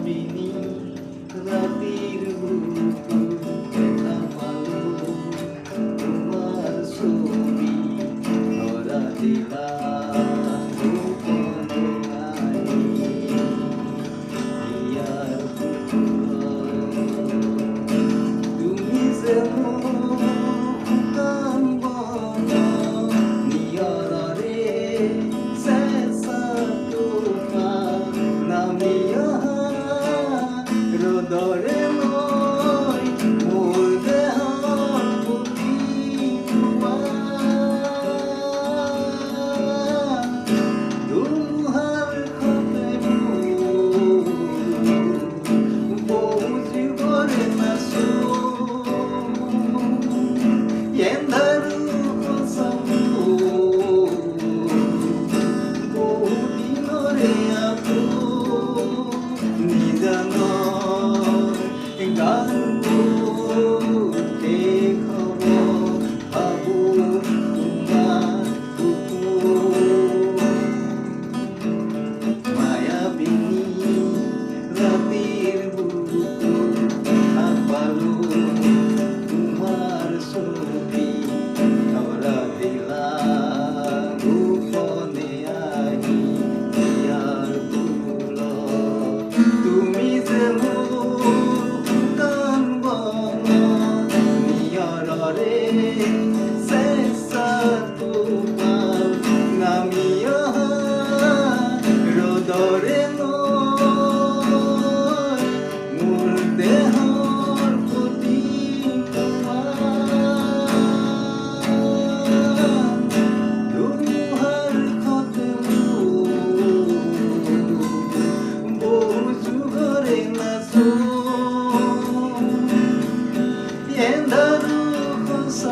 মায়াবিনী ৰাতেৰ বুকুৰ দেখা পালো তোমাৰ ছবি ধৰা দিলাম গোপনে আনি হিয়াৰ পুতুল তুমি যে শুকান বন নিয়ৰৰে চেঁচা টোপাল নামি অহা ৰ'দৰে মই মোৰ দেহৰ প্ৰতি ধুমুহাৰ সতে বহু জীৱৰে নাচো ಎಂದರು ಹೊಸವು ಬಹುದಿನರೆ আপু নিদান গান দেখব ভাবো তোমার মায়াবিনী রাতের বুকুর পালো তোমার ছবি ধরা দিলাম গোপনে আহি হিয়ার ফুল তুমি যে মোৰ শুকান বন নিয়ৰৰে চেঁচা টোপাল নামি অহা ৰ'দৰে নৈ মোৰ দেহৰ প্ৰতি ধুমুহাৰ সতে বহু যুগৰে নাচো ಎಂದರು ಹೊಸ